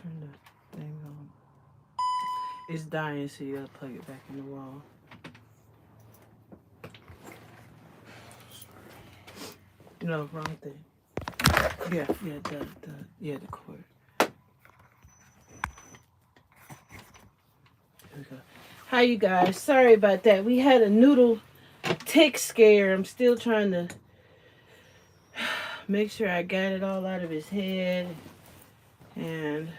turn the thing on. It's dying, so you gotta plug it back in the wall. No, wrong thing. Yeah, the cord. There we go. Hi, you guys. Sorry about that. We had a noodle tick scare. I'm still trying to make sure I got it all out of his head. And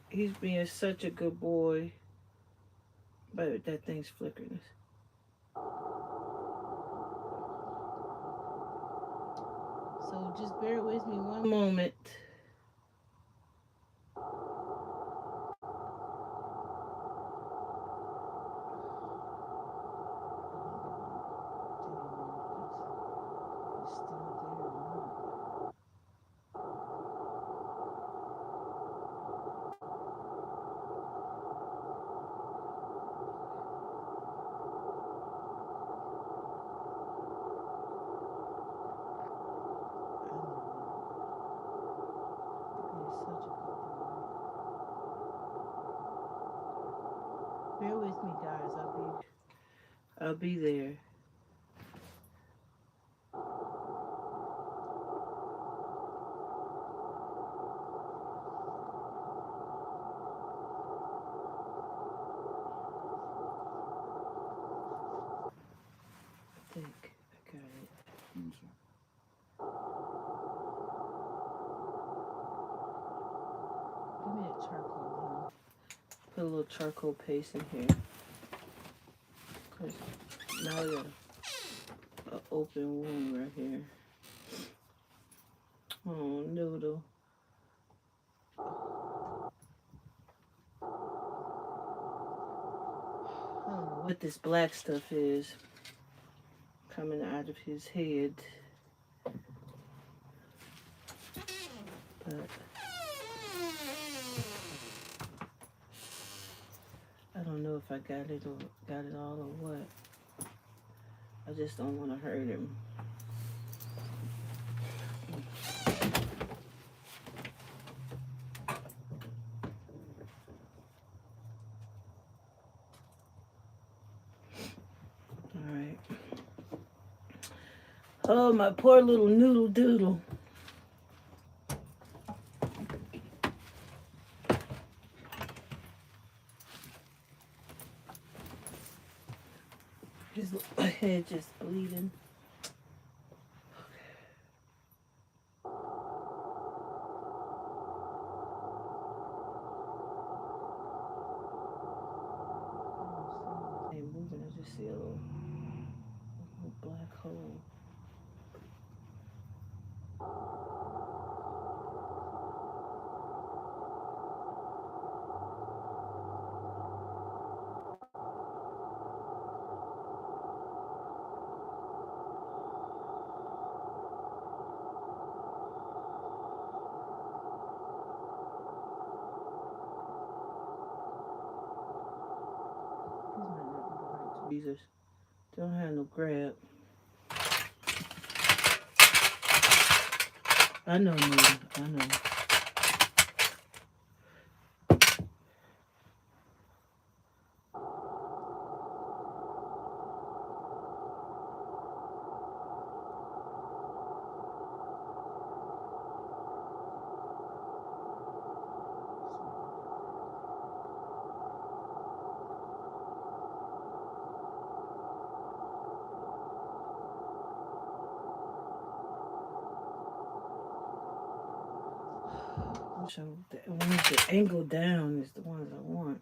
he's being such a good boy. But that thing's flickering. So just bear with me one moment. Bear with me, guys. I'll be there. I think I got it. Give me a charcoal. Put a little charcoal paste in here. Cause now we got an open wound right here. Oh, noodle. I don't know what this black stuff is coming out of his head. But I don't know if I got it all or what. I just don't want to hurt him. All right. Oh, my poor little noodle doodle. His head just bleeding. Ain't moving. I just see a little black hole. Jesus. Don't have no grab. I know, man. I know. So the ones that angle down is the ones I want.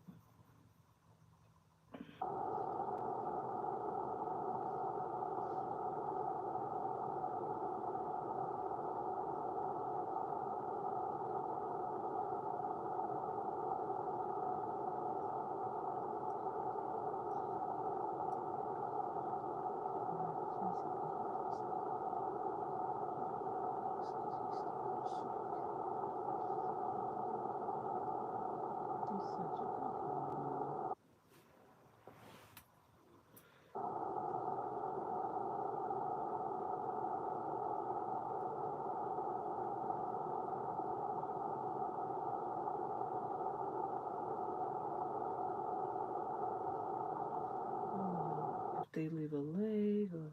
they leave a leg, or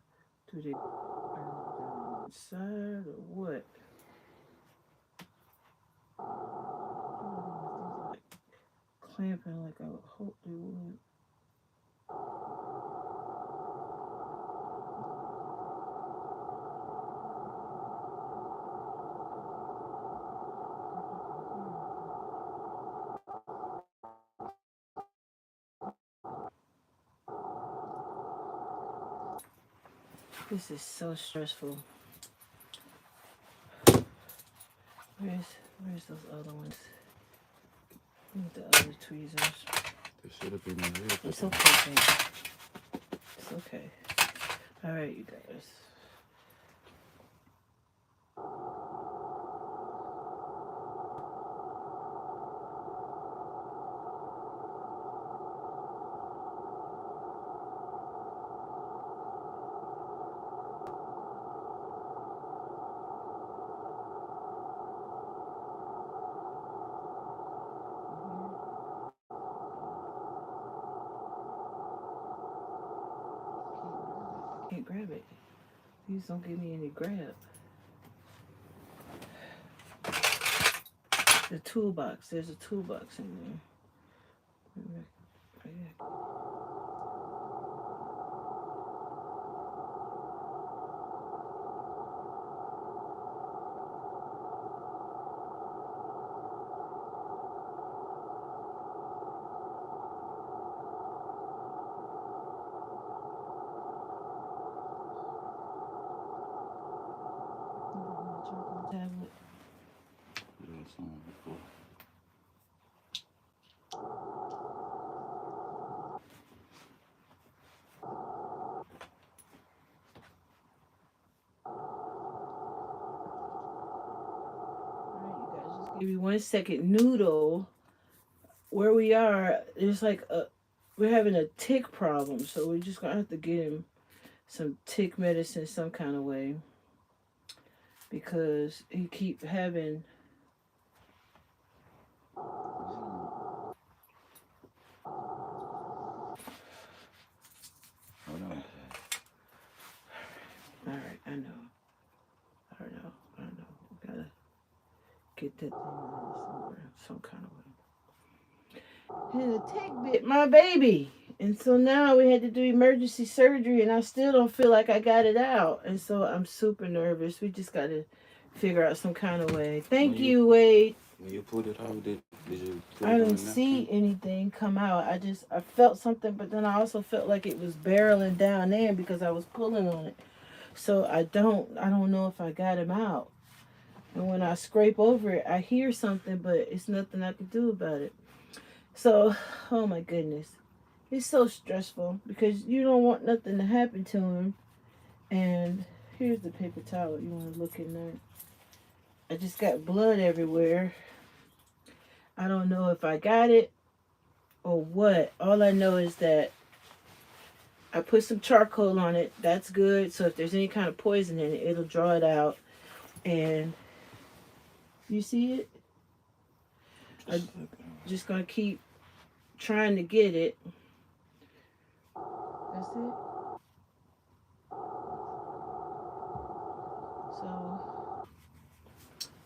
do they burn down one side, or what? Like clamping like I would hope they would. This is so stressful. Where's those other ones? Need the other tweezers. They should have been in here. It's okay, baby. It's okay. All right, you guys. Can't grab it. Please don't give me any grab. The toolbox. There's a toolbox in there. Right here. Tablet. Yeah, something before. Give me 1 second. Noodle, where we are, there's like we're having a tick problem, so we're just gonna have to get him some tick medicine some kind of way, because he keep having. Hold on. All right, I know. We gotta get that thing somewhere, some kind of way. And the tick bit my baby. And so now we had to do emergency surgery, and I still don't feel like I got it out. And so I'm super nervous. We just got to figure out some kind of way. Thank you, Wade. When you pulled it out, did you put I it didn't see anything come out. I felt something, but then I also felt like it was barreling down in because I was pulling on it. So I don't know if I got him out. And when I scrape over it, I hear something, but it's nothing I can do about it. So, oh my goodness. It's so stressful because you don't want nothing to happen to him. And here's the paper towel. You want to look in there. I just got blood everywhere. I don't know if I got it or what. All I know is that I put some charcoal on it. That's good. So if there's any kind of poison in it, it'll draw it out. And you see it? I'm just going to keep trying to get it. That's it. So,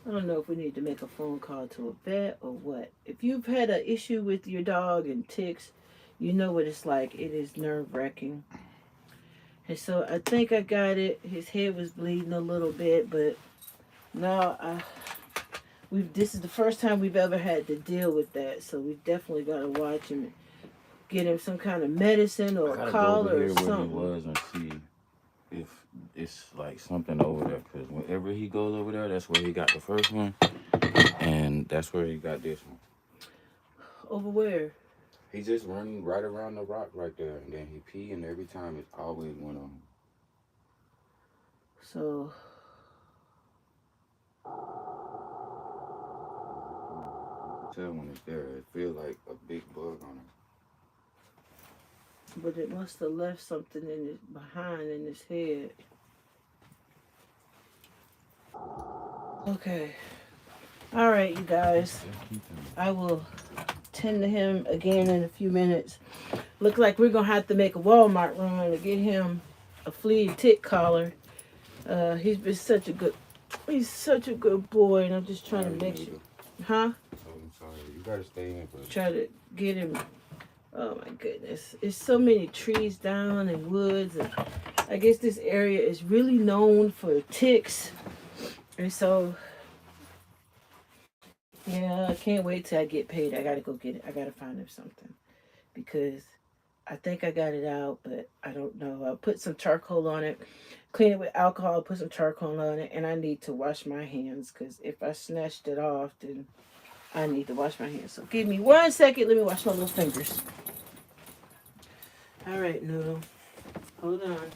I don't know if we need to make a phone call to a vet or what. If you've had an issue with your dog and ticks, you know what it's like. It is nerve-wracking. And so I think I got it. His head was bleeding a little bit, but now this is the first time we've ever had to deal with that. So we definitely got to watch him, get him some kind of medicine or a collar or something. Where he was and see if it's like something over there, because whenever he goes over there, that's where he got the first one, and that's where he got this one. Over where? He just running right around the rock right there, and then he pee, and every time it always went on. So you can tell when it's there. It feels like a big bug on him. But it must have left something behind in his head. Okay. All right, you guys. I will tend to him again in a few minutes. Look like we're gonna have to make a Walmart run to get him a flea and tick collar. He's been he's such a good boy, and I'm just trying to make sure, huh? Oh, I'm sorry. You gotta stay in, but Try to get him. Oh my goodness, it's so many trees down and woods, and I guess this area is really known for ticks, and so yeah, I can't wait till I get paid. I gotta go get it. I gotta find him something because I think I got it out, but I don't know. I'll put some charcoal on it, clean it with alcohol, put some charcoal on it, and I need to wash my hands because if I snatched it off, then I need to wash my hands. So give me 1 second. Let me wash my little fingers. All right, Noodle. Hold on.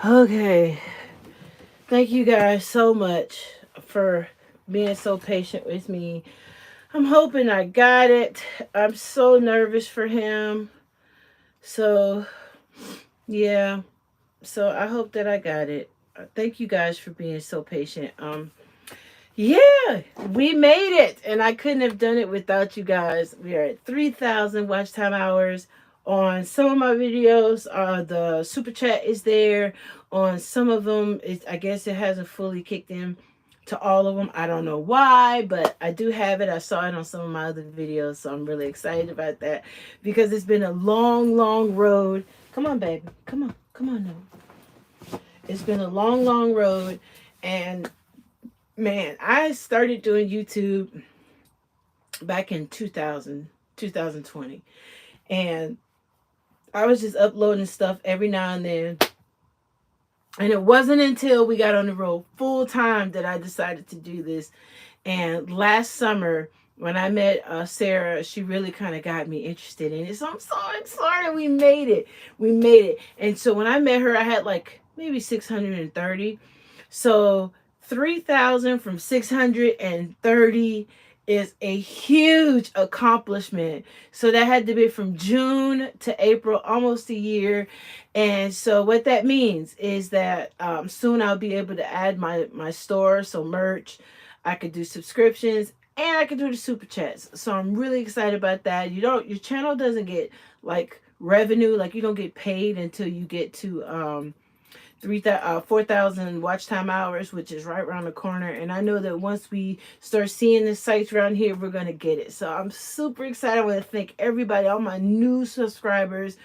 Okay. Thank you guys so much for being so patient with me. I'm hoping I got it. I'm so nervous for him. So, yeah. So I hope that I got it. Thank you guys for being so patient. Yeah, we made it, and I couldn't have done it without you guys. We are at 3,000 watch time hours on some of my videos. The super chat is there on some of them. I guess it hasn't fully kicked in to all of them. I don't know why, but I do have it. I saw it on some of my other videos, so I'm really excited about that because it's been a long, long road. Come on, baby. Come on now. It's been a long, long road, and man, I started doing YouTube back in 2020. And I was just uploading stuff every now and then. And it wasn't until we got on the road full time that I decided to do this. And last summer, when I met Sarah, she really kind of got me interested in it. So I'm so excited we made it. We made it. And so when I met her, I had like maybe 630. So 3,000 from 630 is a huge accomplishment. So that had to be from June to April, almost a year. And so what that means is that soon I'll be able to add my store, so merch. I could do subscriptions, and I could do the super chats. So I'm really excited about that. Your channel doesn't get like revenue, like you don't get paid until you get to 4,000 watch time hours, which is right around the corner. And I know that once we start seeing the sites around here, we're going to get it. So I'm super excited. I want to thank everybody, all my new subscribers,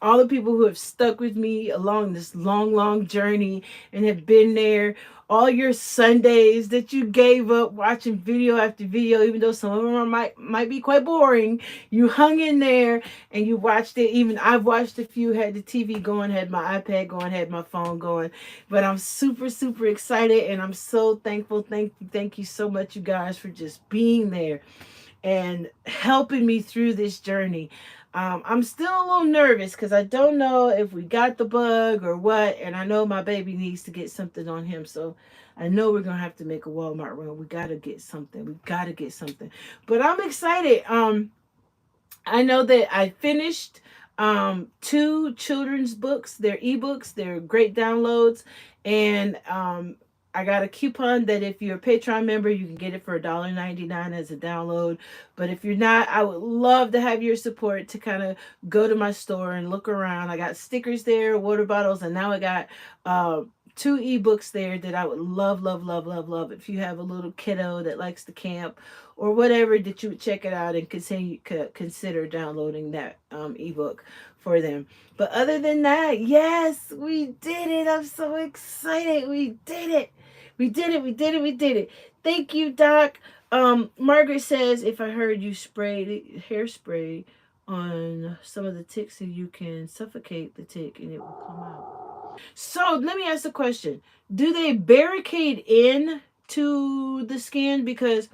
all the people who have stuck with me along this long, long journey and have been there. All your Sundays that you gave up watching video after video, even though some of them might be quite boring, you hung in there and you watched it. Even I've watched a few, had the TV going, had my iPad going, had my phone going. But I'm super, super excited, and I'm so thankful. Thank you so much, you guys, for just being there and helping me through this journey. I'm still a little nervous because I don't know if we got the bug or what, and I know my baby needs to get something on him, so I know we're gonna have to make a Walmart run. We gotta get something. But I'm excited. I know that I finished 2 children's books. They're ebooks. They're great downloads, and I got a coupon that if you're a Patreon member, you can get it for $1.99 as a download. But if you're not, I would love to have your support to kind of go to my store and look around. I got stickers there, water bottles, and now I got 2 ebooks there that I would love, love, love, love, love. If you have a little kiddo that likes to camp or whatever, that you would check it out and consider downloading that ebook for them. But other than that, yes, we did it. I'm so excited. We did it. We did it. Thank you, Doc. Margaret says, if I heard you spray hairspray on some of the ticks, so you can suffocate the tick and it will come out. So let me ask a question. Do they barricade in to the skin? Because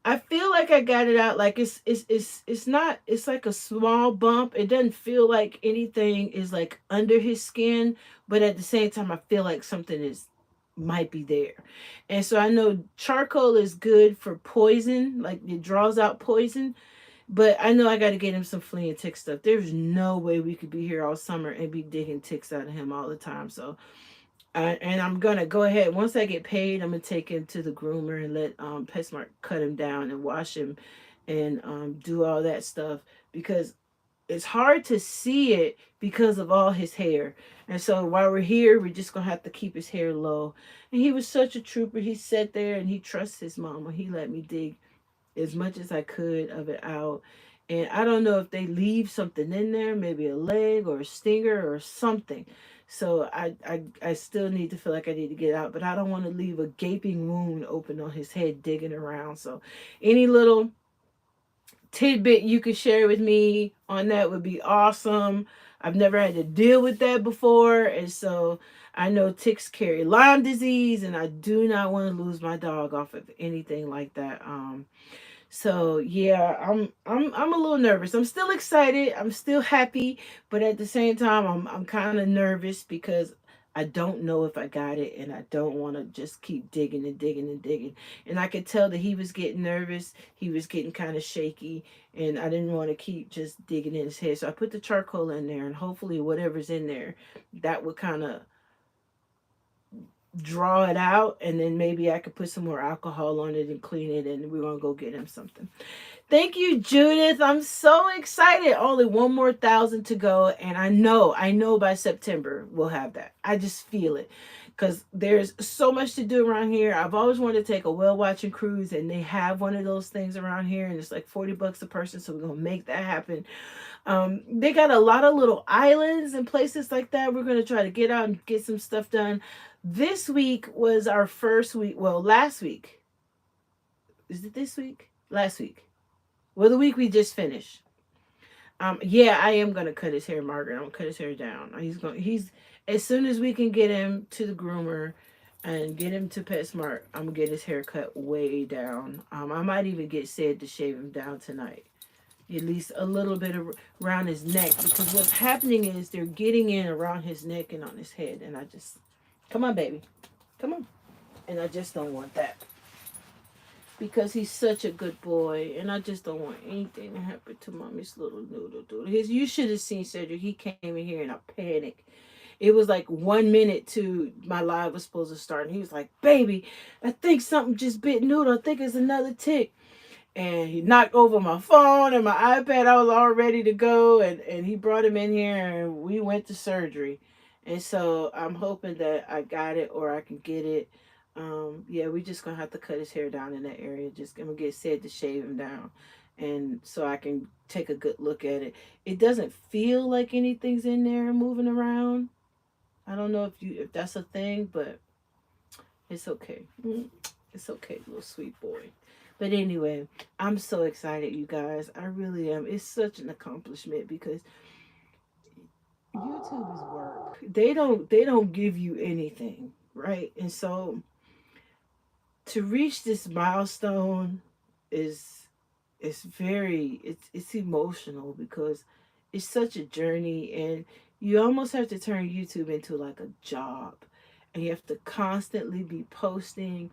I feel like I got it out. Like it's not. It's like a small bump. It doesn't feel like anything is like under his skin, but at the same time, I feel like something is might be there. And so I know charcoal is good for poison. Like it draws out poison. But I know I got to get him some flea and tick stuff. There's no way we could be here all summer and be digging ticks out of him all the time. So and I'm gonna go ahead once I get paid. I'm gonna take him to the groomer and let PetSmart cut him down and wash him and do all that stuff because it's hard to see it because of all his hair. And so while we're here, we're just gonna have to keep his hair low. And he was such a trooper. He sat there and he trusts his mama. He let me dig as much as I could of it out. And I don't know if they leave something in there, maybe a leg or a stinger or something. So I still need to feel like I need to get out, but I don't want to leave a gaping wound open on his head digging around. So any little tidbit you could share with me on that would be awesome. I've never had to deal with that before, and so I know ticks carry Lyme disease, and I do not want to lose my dog off of anything like that. So yeah, I'm a little nervous. I'm still excited. I'm still happy, but at the same time, I'm kind of nervous because I don't know if I got it, and I don't want to just keep digging and digging and digging. And I could tell that he was getting nervous. He was getting kind of shaky, and I didn't want to keep just digging in his head. So I put the charcoal in there, and hopefully whatever's in there, that would kind of draw it out, and then maybe I could put some more alcohol on it and clean it, and we're gonna go get him something. Thank you, Judith. I'm so excited. Only one more 1,000 to go, and I know by September we'll have that. I just feel it because there's so much to do around here. I've always wanted to take a whale watching cruise, and they have one of those things around here, and it's like $40 a person. So we're gonna make that happen. They got a lot of little islands and places like that. We're gonna try to get out and get some stuff done. This week was our first week. Well, last week. Is it this week? Last week. Well, the week we just finished. Yeah, I am gonna cut his hair, Margaret. I'm gonna cut his hair down. He's as soon as we can get him to the groomer and get him to PetSmart, I'm gonna get his hair cut way down. I might even get Sid to shave him down tonight. At least a little bit around his neck, because what's happening is they're getting in around his neck and on his head, and I just come on, baby, come on, and I just don't want that because he's such a good boy, and I just don't want anything to happen to mommy's little noodle dude. You should have seen Cedric. He came in here in a panic. It was like 1 minute to my live was supposed to start, and he was like, "Baby, I think something just bit Noodle. I think it's another tick." And he knocked over my phone and my iPad. I was all ready to go, and he brought him in here, and we went to surgery. And so I'm hoping that I got it or I can get it. Yeah, we just gonna have to cut his hair down in that area. Just gonna get Sid to shave him down, and so I can take a good look at it. It doesn't feel like anything's in there moving around. I don't know if that's a thing, but it's okay. It's okay, little sweet boy. But anyway, I'm so excited, you guys. I really am. It's such an accomplishment because YouTube is work. They don't give you anything, right? And so to reach this milestone is it's emotional because it's such a journey, and you almost have to turn YouTube into like a job, and you have to constantly be posting,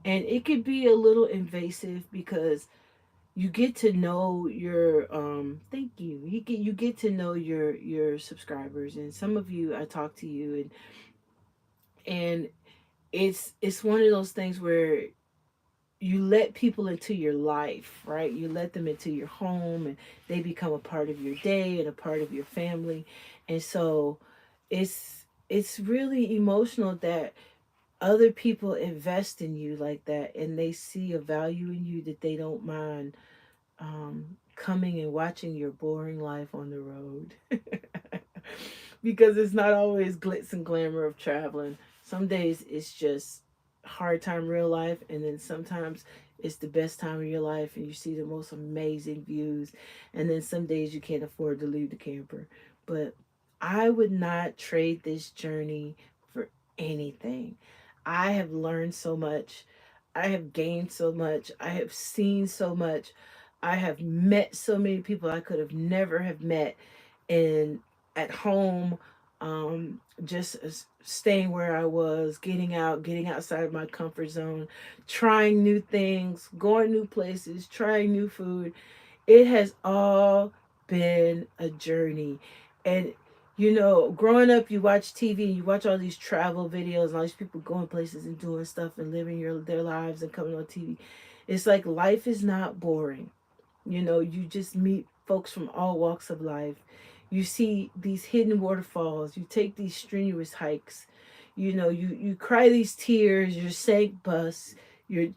and it could be a little invasive because you get to know your thank you get to know your subscribers, and some of you I talk to you, and it's one of those things where you let people into your life, right? You let them into your home, and they become a part of your day and a part of your family. And so it's really emotional that other people invest in you like that, and they see a value in you that they don't mind coming and watching your boring life on the road. Because it's not always glitz and glamour of traveling. Some days it's just hard time real life, and then sometimes it's the best time of your life and you see the most amazing views, and then some days you can't afford to leave the camper. But I would not trade this journey for anything. I have learned so much. I have gained so much. I have seen so much. I have met so many people I could have never have met in at home, just staying where I was, getting out, getting outside of my comfort zone, trying new things, going new places, trying new food. It has all been a journey. And growing up, you watch TV and you watch all these travel videos and all these people going places and doing stuff and living their lives and coming on TV. It's like life is not boring. You just meet folks from all walks of life. You see these hidden waterfalls. You take these strenuous hikes. You cry these tears. Your sank bus. Your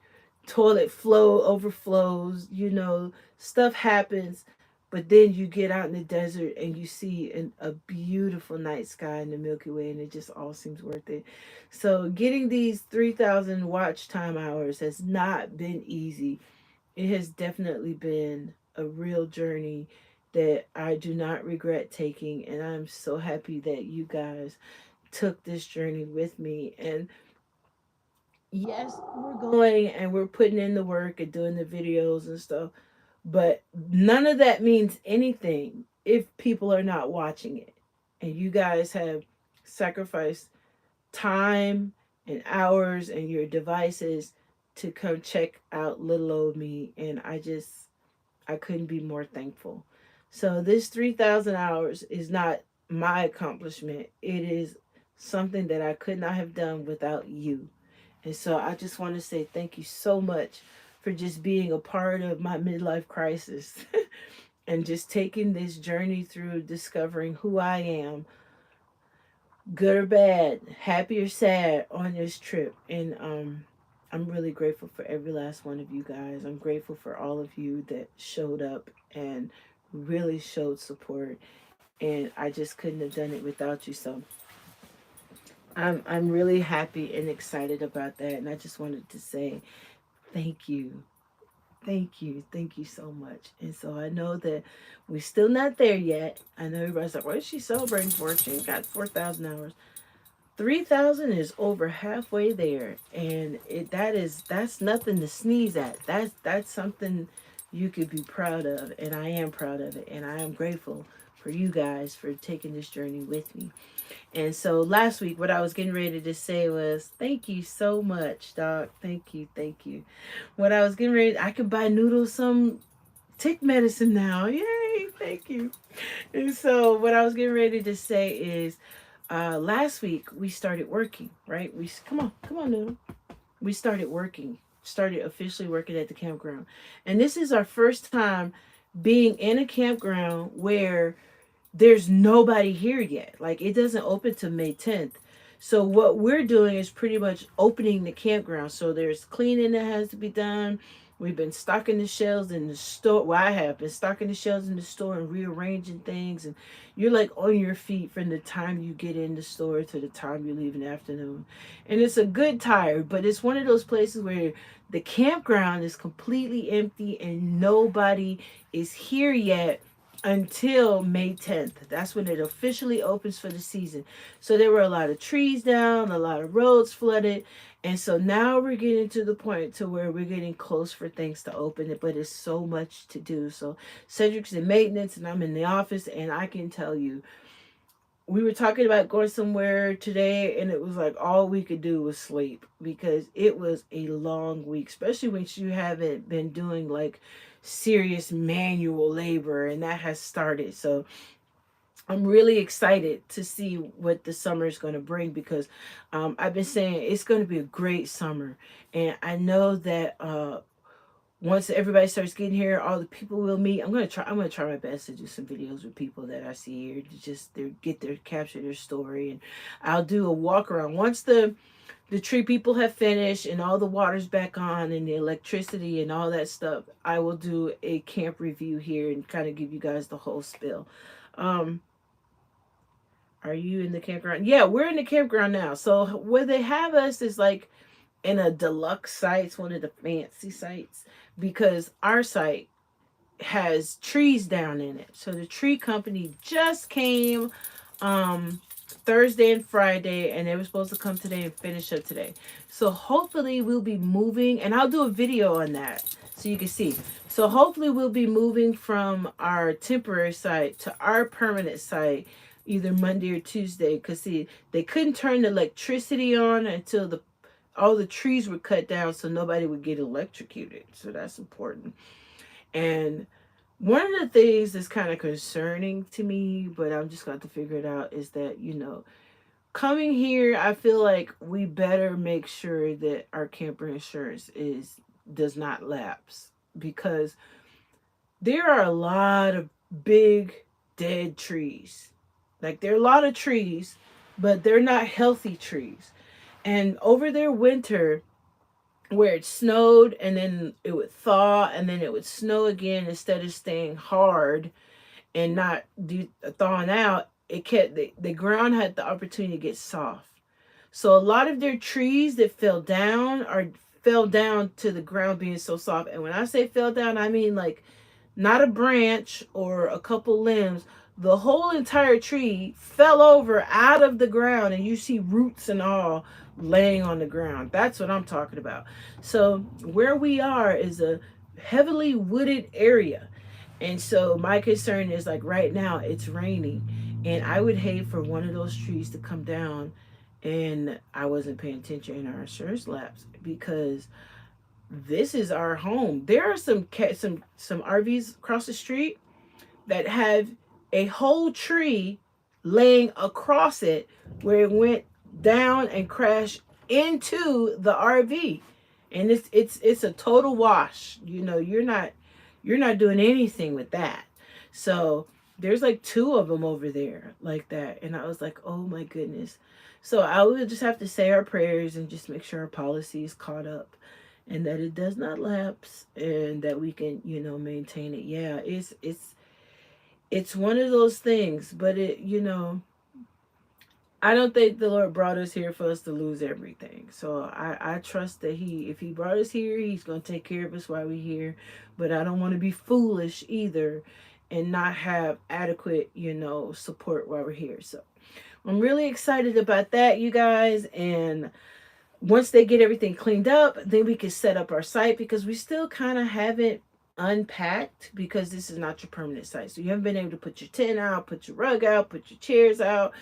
toilet flow overflows. Stuff happens. But then you get out in the desert and you see a beautiful night sky in the Milky Way, and it just all seems worth it. So, getting these 3,000 watch time hours has not been easy. It has definitely been a real journey that I do not regret taking, and I'm so happy that you guys took this journey with me. And yes, we're going and we're putting in the work and doing the videos and stuff, but none of that means anything if people are not watching it. And you guys have sacrificed time and hours and your devices to come check out little old me, and I couldn't be more thankful. So this 3,000 hours is not my accomplishment. It is something that I could not have done without you. And so I just want to say thank you so much for just being a part of my midlife crisis and just taking this journey through discovering who I am, good or bad, happy or sad on this trip. And I'm really grateful for every last one of you guys. I'm grateful for all of you that showed up and really showed support. And I just couldn't have done it without you. So I'm really happy and excited about that. And I just wanted to say thank you. Thank you. Thank you so much. And so I know that we're still not there yet. I know everybody's like, what is she celebrating for? She ain't got 4,000 hours. 3,000 is over halfway there, and that's nothing to sneeze at. That's something you could be proud of, and I am proud of it, and I am grateful for you guys for taking this journey with me. And so last week, what I was getting ready to say was, thank you so much, Doc. Thank you, thank you. What I was getting ready, I could buy Noodles some tick medicine now. Yay, thank you. And so what I was getting ready to say is, last week we started working, right? We come on, Noodle. We started working, started officially working at the campground, and this is our first time being in a campground where there's nobody here yet. Like it doesn't open till May 10th. So what we're doing is pretty much opening the campground. So there's cleaning that has to be done. We've been stocking the shelves in the store. Well, I have been stocking the shelves in the store and rearranging things. And you're like on your feet from the time you get in the store to the time you leave in the afternoon. And it's a good tired, but it's one of those places where the campground is completely empty and nobody is here yet until May 10th. That's when it officially opens for the season. So there were a lot of trees down, a lot of roads flooded. And so now we're getting to the point to where we're getting close for things to open, but it's so much to do. So Cedric's in maintenance and I'm in the office, and I can tell you, we were talking about going somewhere today, and it was like all we could do was sleep because it was a long week, especially when you haven't been doing like serious manual labor, and that has started. So I'm really excited to see what the summer is going to bring because I've been saying it's going to be a great summer, and I know that once everybody starts getting here, all the people we'll meet. I'm gonna try my best to do some videos with people that I see here to just capture their story, and I'll do a walk around once the tree people have finished and all the water's back on and the electricity and all that stuff. I will do a camp review here and kind of give you guys the whole spill. Um, are you in the campground? Yeah, we're in the campground now. So where they have us is like in a deluxe site, it's one of the fancy sites because our site has trees down in it. So the tree company just came. Thursday and Friday, and they were supposed to come today and finish up today. So hopefully we'll be moving, and I'll do a video on that so you can see. So hopefully we'll be moving from our temporary site to our permanent site either Monday or Tuesday. Cause see, they couldn't turn the electricity on until all the trees were cut down, so nobody would get electrocuted. So that's important. And one of the things that's kind of concerning to me, but I'm just going to figure it out, is that, coming here, I feel like we better make sure that our camper insurance does not lapse, because there are a lot of big dead trees. Like, there are a lot of trees, but they're not healthy trees. And over their winter, where it snowed and then it would thaw and then it would snow again, instead of staying hard and not thawing out, it kept the ground had the opportunity to get soft. So a lot of their trees that fell down to the ground being so soft. And when I say fell down, I mean like not a branch or a couple limbs. The whole entire tree fell over out of the ground, and you see roots and all laying on the ground. That's what I'm talking about. So where we are is a heavily wooded area. And so my concern is, like, right now it's raining, and I would hate for one of those trees to come down and I wasn't paying attention in our insurance lapse, because this is our home. There are some RVs across the street that have a whole tree laying across it, where it went down and crashed into the RV, and it's a total wash. You're not doing anything with that. So there's like two of them over there like that, and I was like, oh my goodness. So I would just have to say our prayers and just make sure our policy is caught up, and that it does not lapse, and that we can maintain it. Yeah, it's one of those things, but I don't think the Lord brought us here for us to lose everything. So I trust that if he brought us here, he's going to take care of us while we're here. But I don't want to be foolish either and not have adequate, support while we're here. So I'm really excited about that, you guys. And once they get everything cleaned up, then we can set up our site, because we still kind of haven't unpacked, because this is not your permanent site. So you haven't been able to put your tent out, put your rug out, put your chairs out,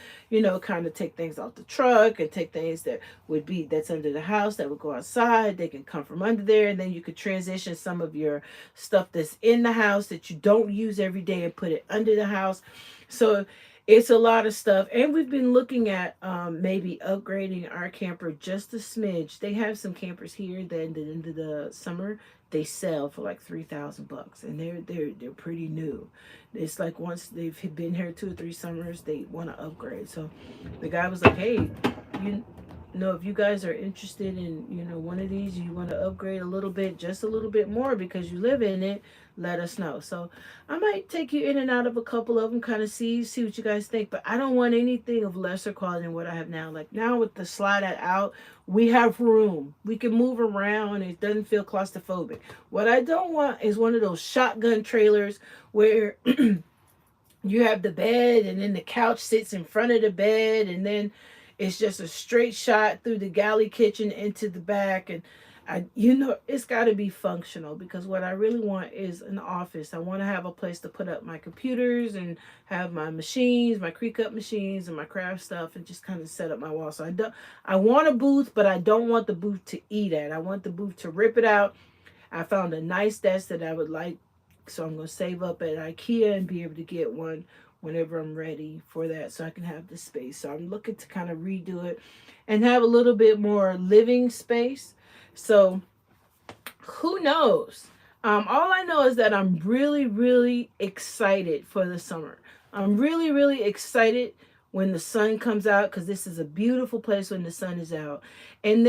kind of take things off the truck and take things that's under the house that would go outside. They can come from under there, and then you could transition some of your stuff that's in the house that you don't use every day and put it under the house. So it's a lot of stuff. And we've been looking at maybe upgrading our camper just a smidge. They have some campers here that at the end of the summer they sell for like $3,000, and they're pretty new. It's like once they've been here 2 or 3 summers, they want to upgrade. So the guy was like, hey, if you guys are interested in one of these, you want to upgrade a little bit, just a little bit more because you live in it, let us know. So I might take you in and out of a couple of them, kind of see what you guys think. But I don't want anything of lesser quality than what I have now. Like now with the slide out, we have room. We can move around. It doesn't feel claustrophobic. What I don't want is one of those shotgun trailers where you have the bed and then the couch sits in front of the bed, and then it's just a straight shot through the galley kitchen into the back. And it's got to be functional, because what I really want is an office. I want to have a place to put up my computers and have my machines, my Cricut machines and my craft stuff, and just kind of set up my wall. So I want a booth, but I don't want the booth to eat at. I want the booth to rip it out. I found a nice desk that I would like, so I'm going to save up at IKEA and be able to get one whenever I'm ready for that, so I can have the space. So I'm looking to kind of redo it and have a little bit more living space. So who knows? All I know is that I'm really, really excited for the summer. I'm really, really excited when the sun comes out, because this is a beautiful place when the sun is out. And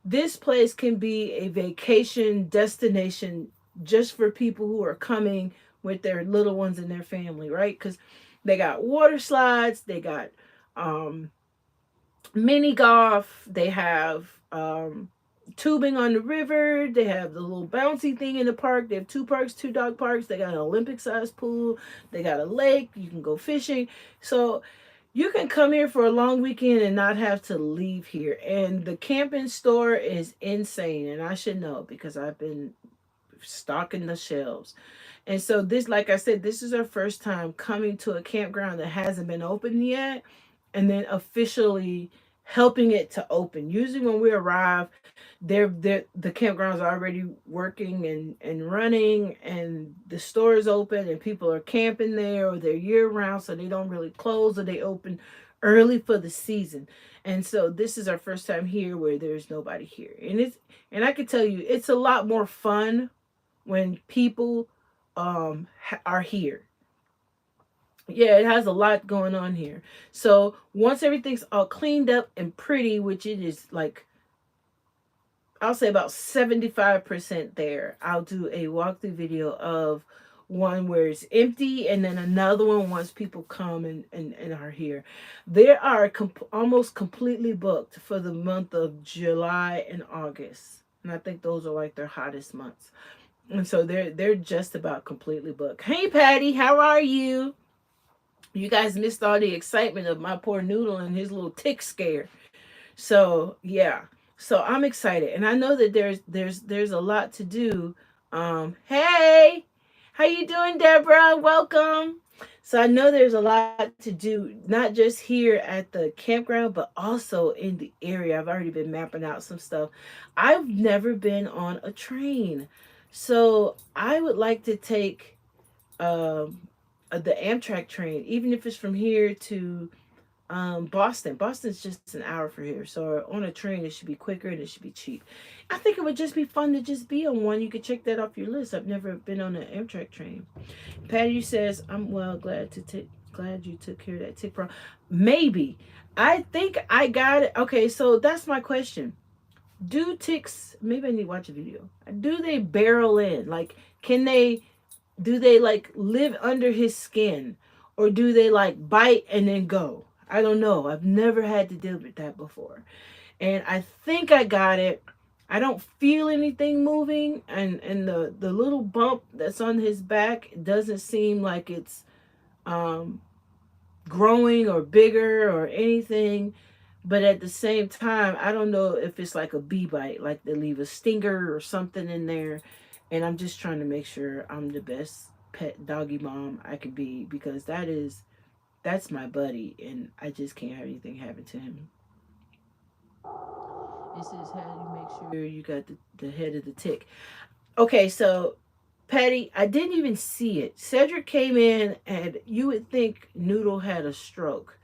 this place can be a vacation destination just for people who are coming with their little ones and their family, right? Because they got water slides, they got mini golf, they have tubing on the river, they have the little bouncy thing in the park. They have 2 parks, 2 dog parks. They got an Olympic sized pool, they got a lake, you can go fishing. So you can come here for a long weekend and not have to leave here. And the camping store is insane. And I should know because I've been stocking the shelves. And so this, like I said, this is our first time coming to a campground that hasn't been open yet, and then officially helping it to open. Usually when we arrive, the campground's already working and running, and the store is open and people are camping there, or they're year round, so they don't really close, or they open early for the season. And so this is our first time here where there's nobody here. And I can tell you it's a lot more fun when people are here. Yeah, it has a lot going on here. So once everything's all cleaned up and pretty, which it is like, I'll say about 75% there, I'll do a walkthrough video of one where it's empty, and then another one once people come and are here. There are almost completely booked for the month of July and August. And I think those are like their hottest months. And so they're just about completely booked. Hey Patty, how are you? You guys missed all the excitement of my poor Noodle and his little tick scare. So yeah. So I'm excited. And I know that there's a lot to do. Hey, how you doing, Deborah? Welcome. So I know there's a lot to do, not just here at the campground, but also in the area. I've already been mapping out some stuff. I've never been on a train. So I would like to take the Amtrak train, even if it's from here to Boston. Boston's just an hour from here. So on a train, it should be quicker and it should be cheap. I think it would just be fun to just be on one. You could check that off your list. I've never been on an Amtrak train. Patty says, I'm well glad you took care of that tick problem. Maybe. I think I got it. Okay, so that's my question. Do ticks, maybe I need to watch a video. Do they barrel in? Like, can they, do they like live under his skin? Or do they like bite and then go? I don't know. I've never had to deal with that before. And I think I got it. I don't feel anything moving, and the little bump that's on his back doesn't seem like it's um growing or bigger or anything. But at the same time, I don't know if it's like a bee bite, like they leave a stinger or something in there. And I'm just trying to make sure I'm the best pet doggy mom I could be, because that's my buddy, and I just can't have anything happen to him. It says, how do you make sure you got the head of the tick? Okay, so Patty, I didn't even see it. Cedric came in, and you would think Noodle had a stroke.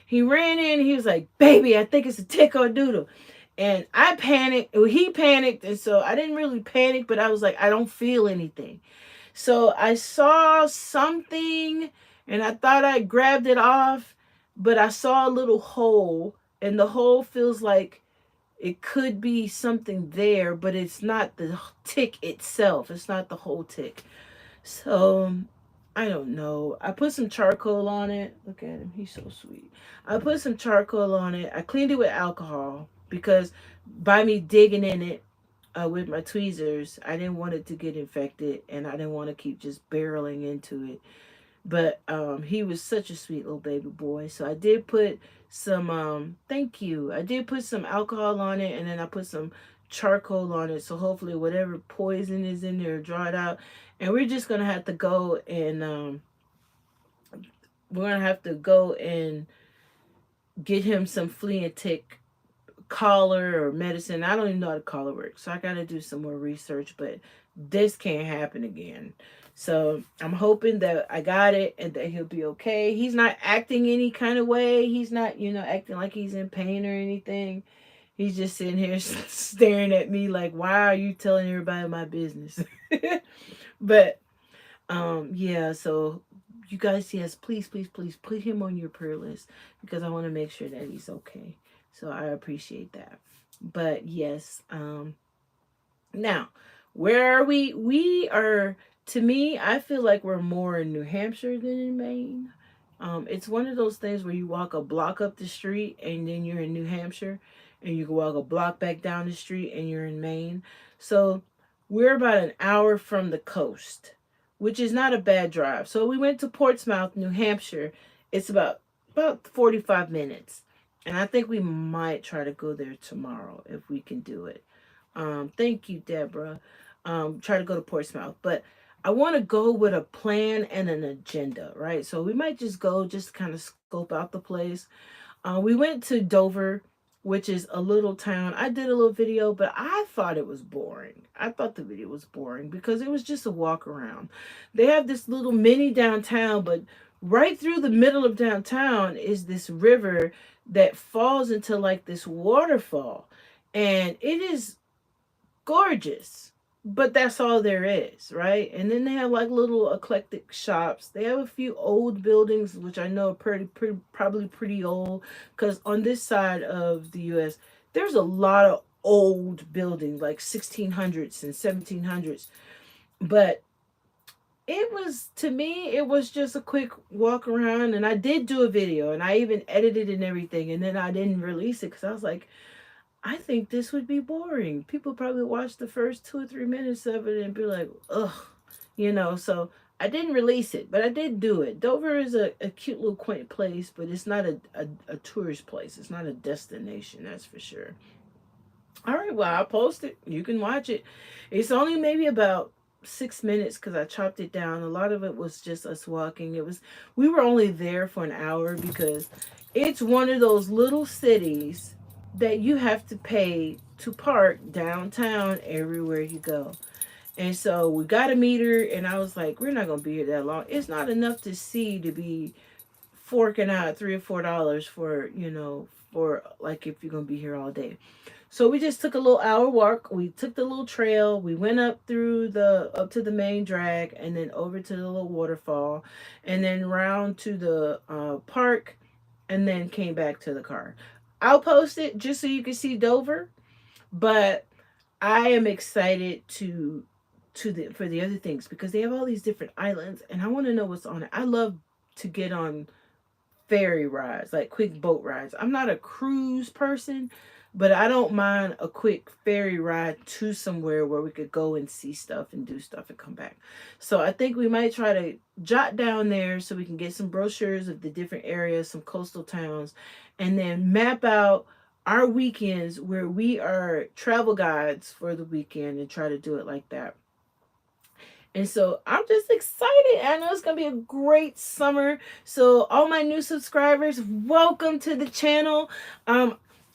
He ran in, he was like, baby, I think it's a tick on Noodle. And I panicked. Well, he panicked, and so I didn't really panic, but I was like, I don't feel anything. So I saw something, and I thought I grabbed it off, but I saw a little hole, and the hole feels like it could be something there, but it's not the tick itself. It's not the whole tick. So I don't know. I put some charcoal on it. Look at him. He's so sweet. I put some charcoal on it. I cleaned it with alcohol because by me digging in it with my tweezers, I didn't want it to get infected, and I didn't want to keep just barreling into it. But he was such a sweet little baby boy. So I did put some thank you. I did put some alcohol on it, and then I put some charcoal on it. So hopefully whatever poison is in there dried out. And we're just gonna have to go and we're gonna have to go and get him some flea and tick collar or medicine. I don't even know how the collar works. So I gotta do some more research, but this can't happen again. So I'm hoping that I got it and that he'll be okay. He's not acting any kind of way. He's not, acting like he's in pain or anything. He's just sitting here staring at me like, why are you telling everybody my business? But yeah, so you guys, yes, please, please, please put him on your prayer list, because I want to make sure that he's okay. So I appreciate that. But yes, now, where are we? We are, to me, I feel like we're more in New Hampshire than in Maine. It's one of those things where you walk a block up the street and then you're in New Hampshire, and you can walk a block back down the street and you're in Maine. So we're about an hour from the coast, which is not a bad drive. So we went to Portsmouth, New Hampshire. It's about about 45 minutes. And I think we might try to go there tomorrow if we can do it. Thank you, Deborah. Try to go to Portsmouth. But I want to go with a plan and an agenda, right? So we might just go, just kind of scope out the place. We went to Dover, which is a little town. I did a little video, but I thought it was boring. I thought the video was boring because it was just a walk around. They have this little mini downtown, but right through the middle of downtown is this river that falls into like this waterfall. And it is gorgeous. But that's all there is, right? And then they have like little eclectic shops. They have a few old buildings, which I know are probably pretty old. Because on this side of the U.S., there's a lot of old buildings, like 1600s and 1700s. But it was, to me, it was just a quick walk around. And I did do a video, and I even edited and everything. And then I didn't release it because I was like, I think this would be boring. People probably watch the first 2 or 3 minutes of it and be like, ugh, So I didn't release it, but I did do it. Dover is a cute little quaint place, but it's not a tourist place. It's not a destination, that's for sure. All right, well, I'll post it. You can watch it. It's only maybe about 6 minutes because I chopped it down. A lot of it was just us walking. We were only there for an hour because it's one of those little cities that you have to pay to park downtown everywhere you go. And so we got a meter, and I was like, we're not going to be here that long. It's not enough to see to be forking out $3 or $4 for, for like if you're going to be here all day. So we just took a little hour walk. We took the little trail. We went up to the main drag and then over to the little waterfall and then round to the park and then came back to the car. I'll post it just so you can see Dover, but I am excited for the other things because they have all these different islands and I want to know what's on it. I love to get on ferry rides, like quick boat rides. I'm not a cruise person, but I don't mind a quick ferry ride to somewhere where we could go and see stuff and do stuff and come back. So I think we might try to jot down there so we can get some brochures of the different areas, some coastal towns, and then map out our weekends where we are travel guides for the weekend and try to do it like that. And so I'm just excited. I know it's going to be a great summer. So all my new subscribers, welcome to the channel.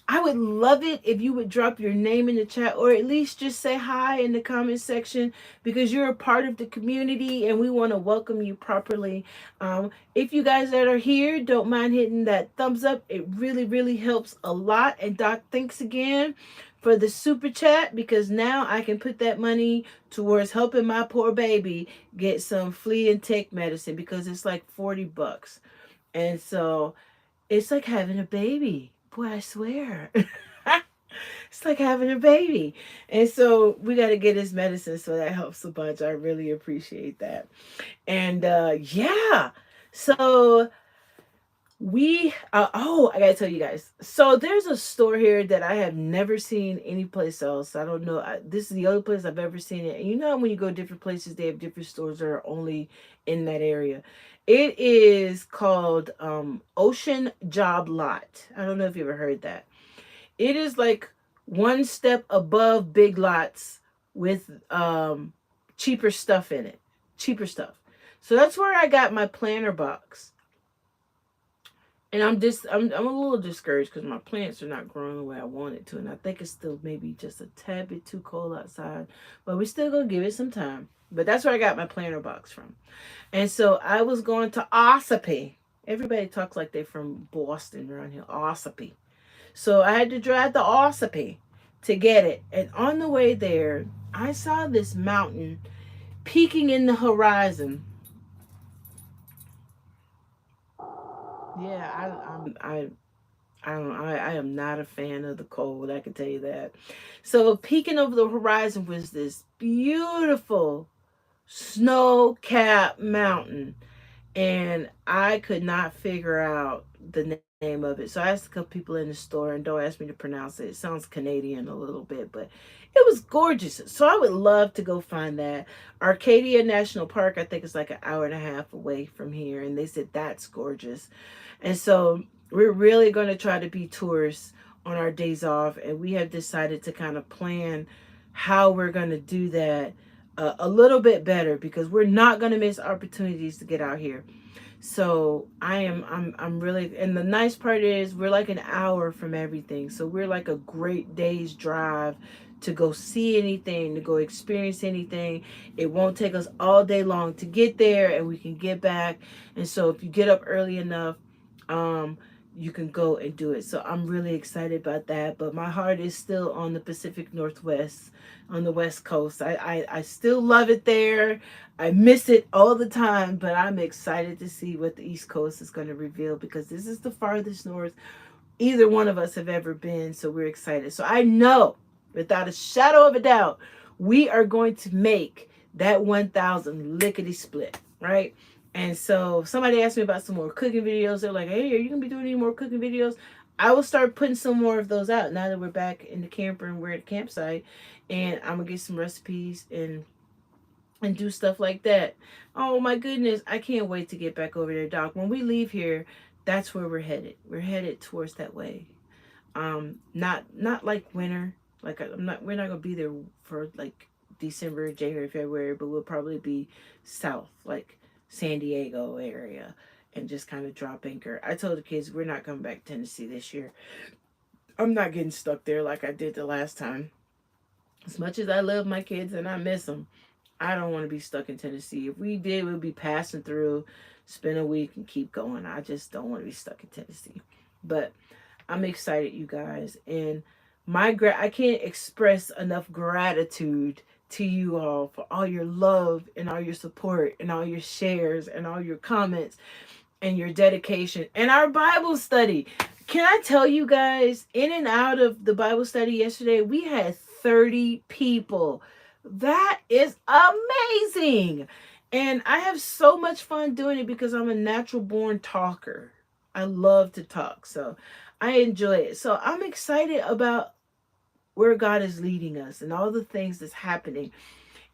I would love it if you would drop your name in the chat or at least just say hi in the comment section because you're a part of the community and we want to welcome you properly. If you guys that are here don't mind hitting that thumbs up, it really, really helps a lot. And Doc, thanks again for the super chat because now I can put that money towards helping my poor baby get some flea and tick medicine because it's like $40. And so it's like having a baby. Boy, I swear. It's like having a baby. And so we got to get his medicine, so that helps a bunch. I really appreciate that. And yeah, so I gotta tell you guys. So there's a store here that I have never seen anyplace else. I don't know. This is the only place I've ever seen it. And you know when you go to different places, they have different stores that are only in that area. It is called Ocean Job Lot. I don't know if you ever heard that. It is like one step above Big Lots with cheaper stuff in it. Cheaper stuff. So that's where I got my planter box. And I'm a little discouraged because my plants are not growing the way I want it to. And I think it's still maybe just a tad bit too cold outside. But we're still going to give it some time. But that's where I got my planter box from. And so I was going to Ossipee. Everybody talks like they're from Boston around here. Ossipee. So I had to drive to Ossipee to get it. And on the way there, I saw this mountain peeking in the horizon. Yeah, I am not a fan of the cold, I can tell you that. So peeking over the horizon was this beautiful snow-capped mountain. and I could not figure out the name of it. So I asked a couple people in the store, and don't ask me to pronounce it. It sounds Canadian a little bit, but it was gorgeous. So I would love to go find that. Arcadia National Park, I think, is like an hour and a half away from here, and they said that's gorgeous. And so we're really going to try to be tourists on our days off, and we have decided to kind of plan how we're going to do that a little bit better, because we're not going to miss opportunities to get out here. So I'm really, and the nice part is we're like an hour from everything. So we're like a great day's drive to go see anything, to go experience anything. It won't take us all day long to get there, and we can get back. And so if you get up early enough, um you can go and do it. So I'm really excited about that. But my heart is still on the Pacific Northwest, on the West Coast. I still love it there. I miss it all the time, but I'm excited to see what the East Coast is going to reveal, because this is the farthest north either one of us have ever been. So we're excited. So I know without a shadow of a doubt, we are going to make that 1,000 lickety split, right? And so if somebody asked me about some more cooking videos, they're like, hey, are you going to be doing any more cooking videos? I will start putting some more of those out now that we're back in the camper and we're at the campsite. And I'm going to get some recipes and do stuff like that. Oh my goodness, I can't wait to get back over there, Doc. When we leave here, that's where we're headed. We're headed towards that way. Not like winter. Like I'm not. We're not gonna be there for like December, January, February, but we'll probably be south, like San Diego area, and just kind of drop anchor. I told the kids we're not coming back to Tennessee this year. I'm not getting stuck there like I did the last time. As much as I love my kids and I miss them, I don't want to be stuck in Tennessee. If we did, we'd be passing through, spend a week, and keep going. I just don't want to be stuck in Tennessee. But I'm excited, you guys, and I can't express enough gratitude to you all for all your love and all your support and all your shares and all your comments and your dedication and our Bible study. Can I tell you guys, in and out of the Bible study yesterday, we had 30 people. That is amazing. And I have so much fun doing it because I'm a natural born talker. I love to talk. So I enjoy it. So I'm excited about where God is leading us and all the things that's happening.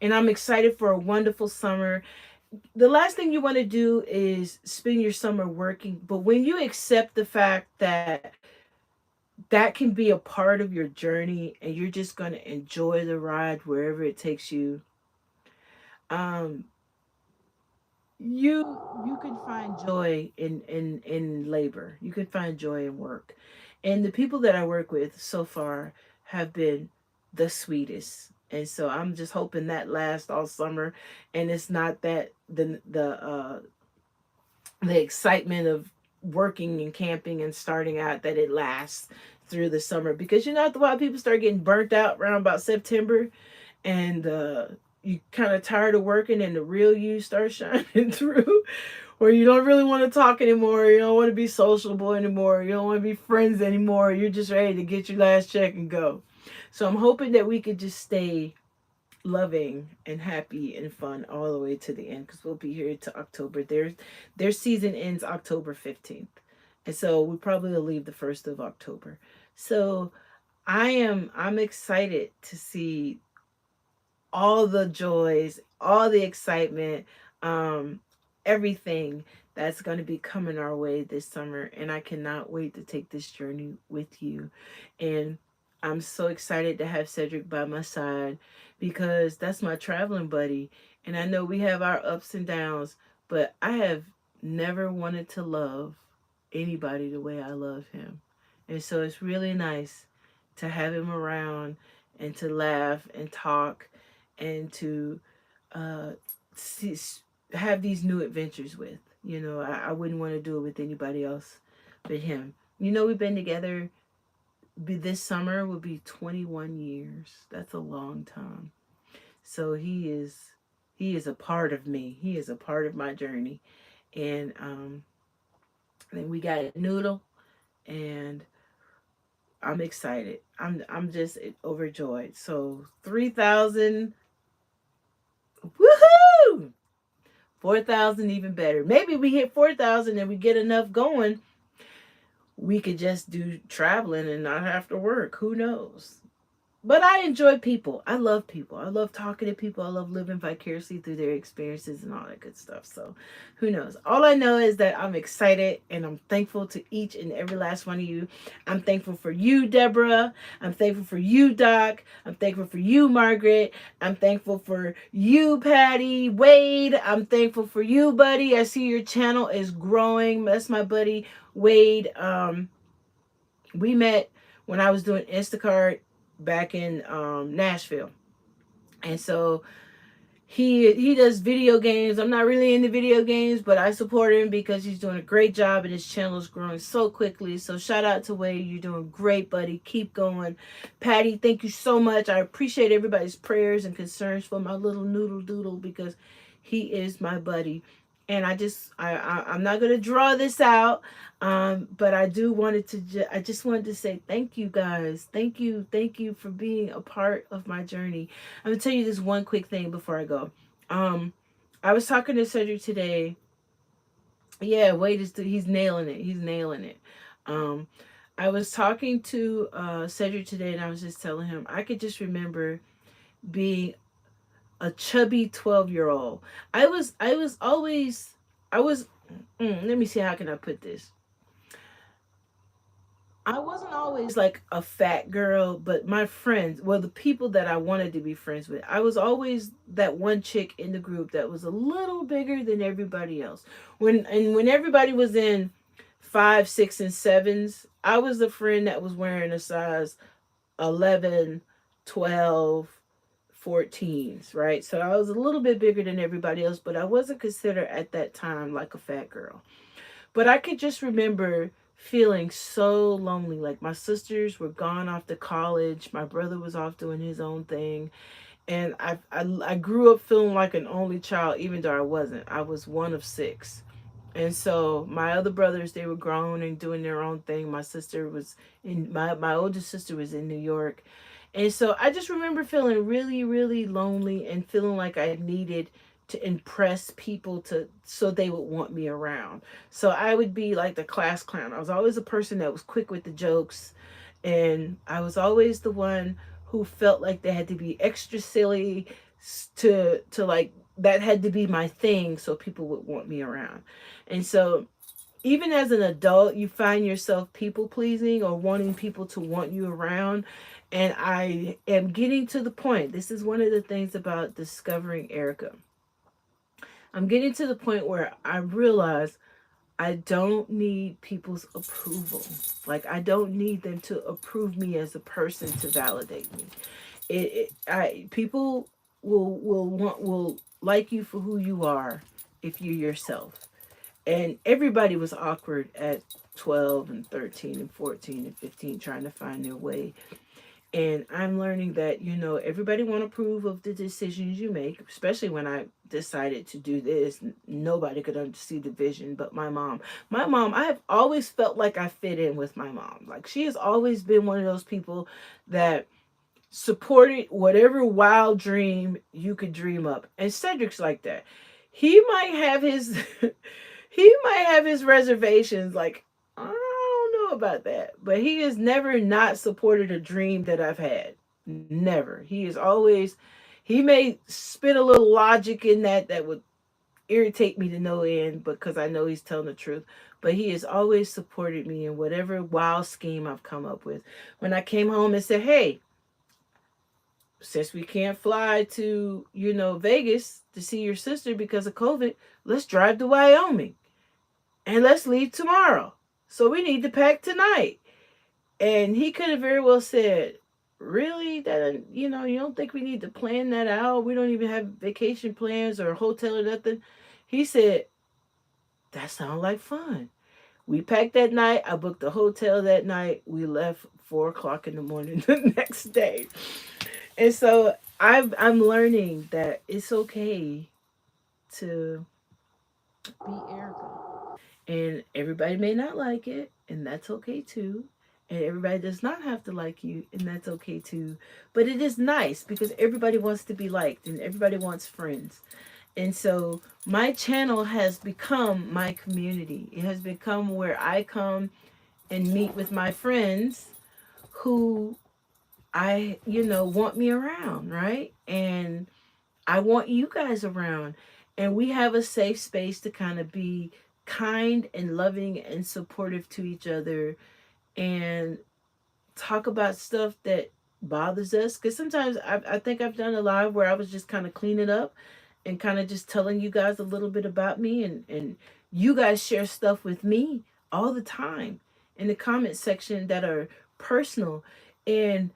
And I'm excited for a wonderful summer. The last thing you want to do is spend your summer working, but when you accept the fact that that can be a part of your journey and you're just going to enjoy the ride wherever it takes you, um you can find joy in labor. You can find joy in work. And the people that I work with so far have been the sweetest. And so I'm just hoping that lasts all summer, and it's not that the excitement of working and camping and starting out, that it lasts through the summer, because you know after a while people start getting burnt out around about September, and you kind of tired of working and the real you starts shining through, or you don't really want to talk anymore, you don't want to be sociable anymore, you don't want to be friends anymore, you're just ready to get your last check and go. So I'm hoping that we could just stay loving and happy and fun all the way to the end, because we'll be here to October. Their season ends October 15th. And so we probably will leave the 1st of October. So I'm excited to see all the joys, all the excitement, um, everything that's going to be coming our way this summer. And I cannot wait to take this journey with you. And I'm so excited to have Cedric by my side, because that's my traveling buddy. And I know we have our ups and downs, but I have never wanted to love anybody the way I love him. And so it's really nice to have him around and to laugh and talk and to uh, see, have these new adventures with. You know, I wouldn't want to do it with anybody else but him. You know, we've been together. This summer will be 21 years. That's a long time. So he is a part of me. He is a part of my journey. And then we got Noodle, and I'm excited. I'm just overjoyed. So 3,000. Woohoo! 4,000 even better. Maybe we hit 4,000 and we get enough going, we could just do traveling and not have to work. Who knows? But I enjoy people. I love people. I love talking to people. I love living vicariously through their experiences and all that good stuff. So who knows? All I know is that I'm excited and I'm thankful to each and every last one of you. I'm thankful for you, Deborah. I'm thankful for you, Doc. I'm thankful for you, Margaret. I'm thankful for you, Patty, Wade. I'm thankful for you, buddy. I see your channel is growing. That's my buddy, Wade. We met when I was doing Instacart back in Nashville, and so he does video games. I'm not really into video games, but I support him because he's doing a great job and his channel is growing so quickly. So shout out to Wade. You're doing great, buddy. Keep going. Patty, thank you so much. I appreciate everybody's prayers and concerns for my little noodle doodle because he is my buddy. And I'm not going to draw this out, but I just wanted to say thank you guys. Thank you for being a part of my journey. I'm gonna tell you this one quick thing before I go. I was talking to Cedric today. Yeah, he's nailing it. He's nailing it. I was talking to Cedric today, and I was just telling him I could just remember being a chubby 12-year-old. I was always let me see, how can I put this? I wasn't always like a fat girl, but my friends, well, the people that I wanted to be friends with, I was always that one chick in the group that was a little bigger than everybody else. When everybody was in 5, 6, and 7s, I was the friend that was wearing a size 11, 12, 14s, right? So I was a little bit bigger than everybody else, but I wasn't considered at that time like a fat girl. But I could just remember feeling so lonely. Like my sisters were gone off to college, my brother was off doing his own thing, and I grew up feeling like an only child, even though I wasn't. I was one of 6. And so my other brothers, they were grown and doing their own thing. My sister was in my oldest sister was in New York. And so I just remember feeling really, really lonely and feeling like I needed to impress people so they would want me around. So I would be like the class clown. I was always a person that was quick with the jokes, and I was always the one who felt like they had to be extra silly to like that had to be my thing so people would want me around. And so even as an adult, you find yourself people pleasing or wanting people to want you around. And I am getting to the point. This is one of the things about discovering Erica. I'm getting to the point where I realize I don't need people's approval. Like I don't need them to approve me as a person to validate me. People will like you for who you are if you're yourself. And everybody was awkward at 12 and 13 and 14 and 15 trying to find their way. And I'm learning that, everybody want to approve of the decisions you make, especially when I decided to do this. Nobody could see the vision but my mom. My mom, I have always felt like I fit in with my mom. Like she has always been one of those people that supported whatever wild dream you could dream up. And Cedric's like that. He might have his reservations, like I don't know about that, but he has never not supported a dream that I've had. Never. He may spit a little logic in that would irritate me to no end because I know he's telling the truth. But he has always supported me in whatever wild scheme I've come up with. When I came home and said, hey, since we can't fly to, Vegas to see your sister because of COVID, let's drive to Wyoming and let's leave tomorrow. So we need to pack tonight. And he could have very well said, really? That, you don't think we need to plan that out? We don't even have vacation plans or a hotel or nothing. He said, that sounds like fun. We packed that night. I booked the hotel that night. We left 4:00 in the morning the next day. And so I'm learning that it's okay to be Erica. And everybody may not like it, and that's okay too. And everybody does not have to like you, and that's okay too. But it is nice because everybody wants to be liked and everybody wants friends. And so my channel has become my community. It has become where I come and meet with my friends who want me around, right? And I want you guys around. And we have a safe space to kind of be kind and loving and supportive to each other and talk about stuff that bothers us. Because sometimes I think I've done a live where I was just kind of cleaning up and kind of just telling you guys a little bit about me. And you guys share stuff with me all the time in the comment section that are personal. And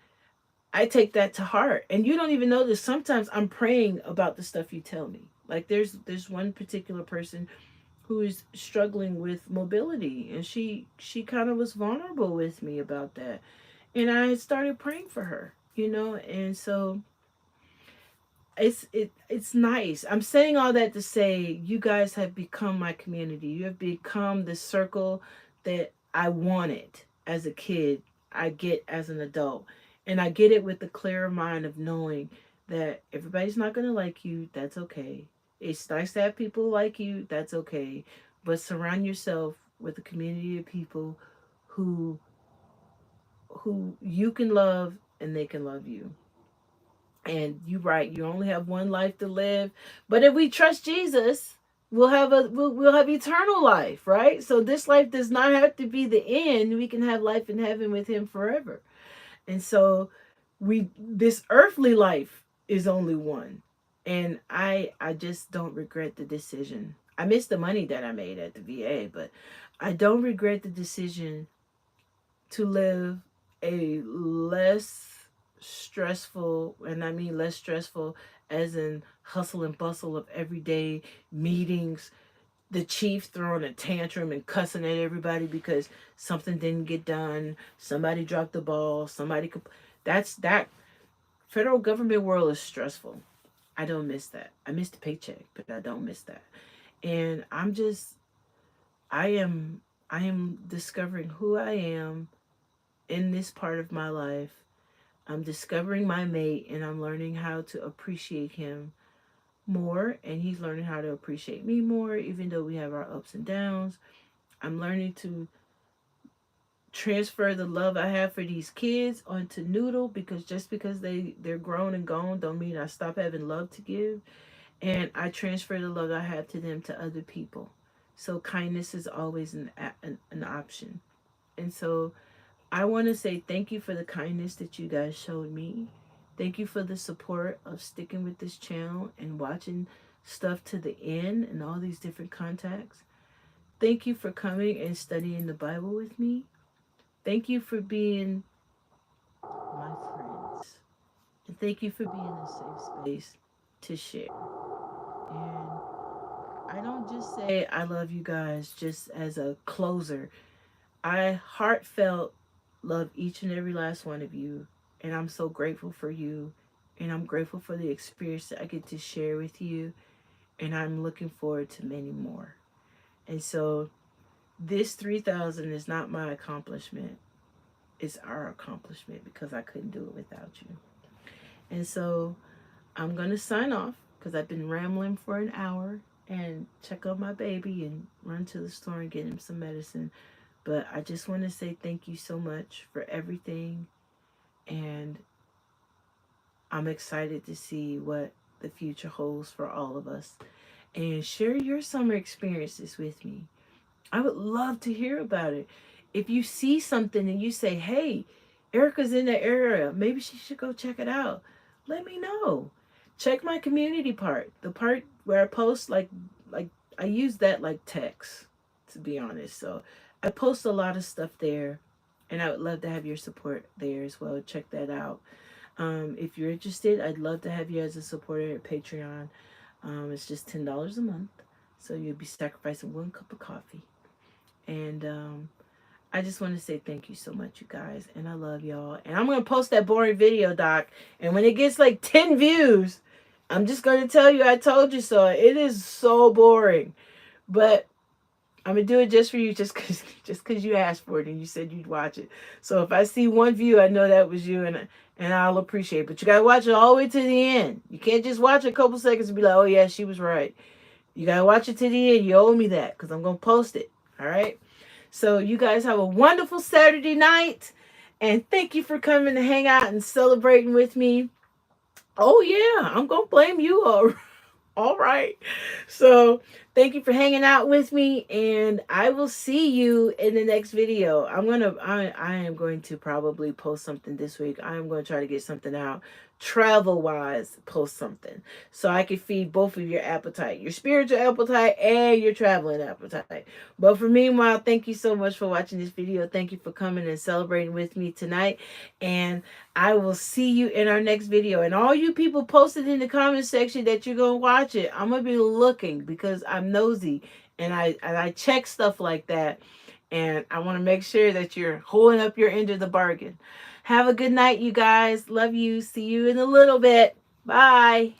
I take that to heart. And you don't even know this. Sometimes I'm praying about the stuff you tell me. Like there's one particular person who is struggling with mobility, and she kind of was vulnerable with me about that. And I started praying for her, and so it's nice. I'm saying all that to say you guys have become my community. You have become the circle that I wanted as a kid. I get as an adult. And I get it with the clear mind of knowing that everybody's not going to like you. That's okay. It's nice to have people like you. That's okay. But surround yourself with a community of people who you can love and they can love you. And you're right, you only have one life to live. But if we trust Jesus, we'll have eternal life, right? So this life does not have to be the end. We can have life in heaven with him forever. And so we this earthly life is only one. And I just don't regret the decision. I miss the money that I made at the VA, but I don't regret the decision to live a less stressful, and I mean less stressful as in hustle and bustle of everyday meetings, the chief throwing a tantrum and cussing at everybody because something didn't get done, somebody dropped the ball, that federal government world is stressful. I don't miss that. I miss the paycheck, but I don't miss that. And I am discovering who I am in this part of my life. I'm discovering my mate, and I'm learning how to appreciate him more, and he's learning how to appreciate me more, even though we have our ups and downs. I'm learning to transfer the love I have for these kids onto Noodle, because just because they're grown and gone don't mean I stop having love to give. And I transfer the love I have to them to other people. So kindness is always an option. And so I want to say thank you for the kindness that you guys showed me. Thank you for the support of sticking with this channel and watching stuff to the end and all these different contacts. Thank you for coming and studying the Bible with me. Thank you for being my friends. And thank you for being a safe space to share. And I don't just say I love you guys just as a closer. I heartfelt love each and every last one of you. And I'm so grateful for you. And I'm grateful for the experience that I get to share with you. And I'm looking forward to many more. And so this 3,000 is not my accomplishment. It's our accomplishment because I couldn't do it without you. And so I'm going to sign off because I've been rambling for an hour and check on my baby and run to the store and get him some medicine. But I just want to say thank you so much for everything. And I'm excited to see what the future holds for all of us. And share your summer experiences with me. I would love to hear about it. If you see something and you say, hey, Erica's in the area, maybe she should go check it out, let me know. Check my community part. The part where I post like I use that like text, to be honest. So I post a lot of stuff there, and I would love to have your support there as well. Check that out. If you're interested, I'd love to have you as a supporter at Patreon. It's just $10 a month, so you'll be sacrificing one cup of coffee. And I just want to say thank you so much, you guys, and I love y'all. And I'm gonna post that boring video, Doc. And when it gets like 10 views, I'm just gonna tell you I told you so. It is so boring, but I'm gonna do it just for you, just cause you asked for it and you said you'd watch it. So if I see one view, I know that was you, and I'll appreciate it. But you gotta watch it all the way to the end. You can't just watch a couple seconds and be like, oh yeah, she was right. You gotta watch it to the end. You owe me that because I'm gonna post it. All right. So you guys have a wonderful Saturday night, and thank you for coming to hang out and celebrating with me. Oh yeah, I'm gonna blame you all. All right. So thank you for hanging out with me, and I will see you in the next video. I am going to probably post something this week. I am going to try to get something out travel wise, post something so I can feed both of your appetite, your spiritual appetite and your traveling appetite. But for meanwhile, thank you so much for watching this video. Thank you for coming and celebrating with me tonight, and I will see you in our next video. And all you people posted in the comment section that you're going to watch it, I'm going to be looking because I'm nosy and I check stuff like that. And I want to make sure that you're holding up your end of the bargain. Have a good night, you guys. Love you. See you in a little bit. Bye.